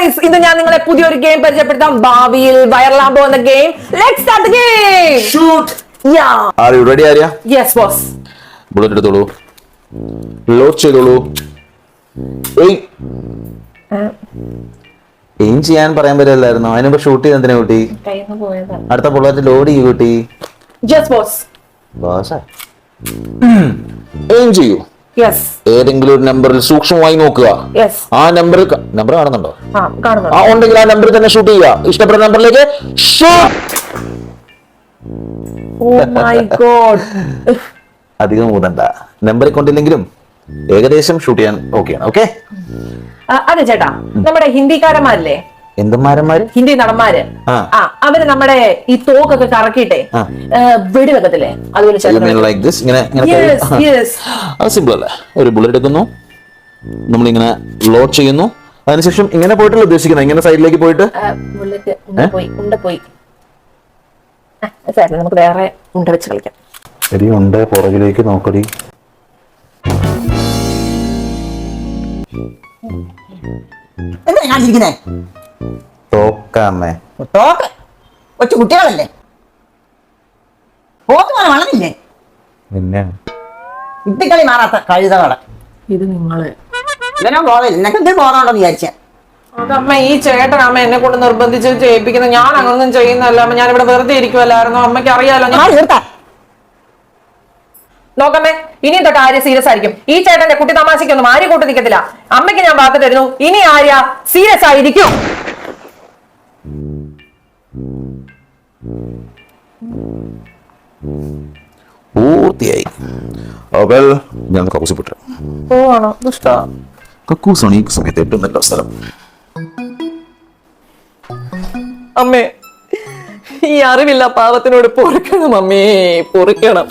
Guys, ഇന്ന് ഞാൻ നിങ്ങളെ പുതിയൊരു ഗെയിം പരിചയപ്പെടുത്താം. ഭാവിയിൽ വൈറലാകാൻ പോകുന്ന game. Let's start the game. Shoot. Yeah. Are you ready Arya? Yes boss. Bullet എടുത്തോളൂ, ലോഡ് ചെയ്തോളൂ. എയിം ചെയ്യാൻ പറയാൻ പറ്റില്ലായിരുന്നു. അതിനുമ്പ് ഷൂട്ട് ചെയ്ത് എന്തിനാ കുട്ടി? അടുത്ത ബുള്ളറ്റ് ലോഡ് ചെയ്യൂ കുട്ടി. Yes boss. ബോസ് എയിം ചെയ്യൂ. യെസ്. ഏതെങ്കിലും ഒരു നമ്പറിൽ സൂക്ഷ്മമായി നോക്കുക. യെസ്. ആ നമ്പർ കാണുന്നുണ്ടോ? കാണുന്നുണ്ട്. ആ ഉണ്ടെങ്കിൽ ആ നമ്പറിൽ തന്നെ ഷൂട്ട് ചെയ്യുക. ഇഷ്ടപ്പെടുന്ന നമ്പറിലേക്ക് ഷൂട്ട്. Oh my God. അധികം ഊതണ്ട. നമ്പറിൽ കൊണ്ടില്ലെങ്കിലും ഏകദേശം ഷൂട്ട് ചെയ്യാൻ ഓക്കെയാണ്. ഓക്കെ. അതെ ചേട്ടാ, നമ്മുടെ ഹിന്ദിക്കാരന്മാരില്ലേ, എന്തുമാരന്മാര്? ഹിന്ദി നടന്മാര്, അവര് നമ്മുടെ ഈ തോക്കൊക്കെ കറക്കിട്ടെ വെടിവെക്കത്തില്ലേ, അതുപോലെ സിമ്പിൾ അല്ലേ? ഒരു ബുള്ളറ്റ് എടുക്കുന്നു, നമ്മളിങ്ങനെ ലോഡ് ചെയ്യുന്നു, അതിനുശേഷം ഇങ്ങനെ പോയിട്ടല്ല ഉദ്ദേശിക്കുന്നത്, ഇങ്ങനെ സൈഡിലേക്ക് പോയിട്ട് നമുക്ക് വേറെ ഉണ്ട വെച്ച് കളിക്കാം. ശരി, ഉണ്ട് പുറകിലേക്ക് നോക്കടി. തോക്കാമേ, തോക്ക് കൊച്ചു കുട്ടികളല്ലേ, പോത്ത് പോലെ വളർന്നില്ലേ? പിന്നെ ഇത്തിക്കളി മാറാത്ത കഴുതകളെ. ഇത് നിങ്ങള് ഇവനോ ബോധമില്ല, നിനക്ക് എന്ത് ബോധമുണ്ടോ വിചാരിച്ച? അതമ്മ, ഈ ചേട്ടൻ അമ്മ എന്നെ കൊണ്ട് നിർബന്ധിച്ച് ചെയ്യിപ്പിക്കുന്ന. ഞാൻ അങ്ങനൊന്നും ചെയ്യുന്നല്ല അമ്മ, ഞാനിവിടെ വെറുതെ ഇരിക്കുമല്ലായിരുന്നു. അമ്മയ്ക്ക് അറിയാലോ. നോക്കമ്മേ, ഇനി തൊട്ട് ആര്യ സീരിയസ് ആയിരിക്കും. ഈ ചേട്ടന്റെ കുട്ടി തമാശക്കൊന്നും ആര്യ കൂട്ടി നിൽക്കത്തില്ല. അമ്മയ്ക്ക് ഞാൻ പാത്തു തരുന്നു, ഇനി ആര്യ സീരിയസ് ആയിരിക്കും. പൂർത്തിയായി. ഞാൻ കക്കൂസിപ്പെട്ടു. കക്കൂസാണ് ഈ സമയത്ത് ഏറ്റവും നല്ല സ്ഥലം. അമ്മേ, ഈ അറിവില്ല പാവത്തിനോട് പൊറുക്കണം അമ്മേ, പൊറുക്കണം.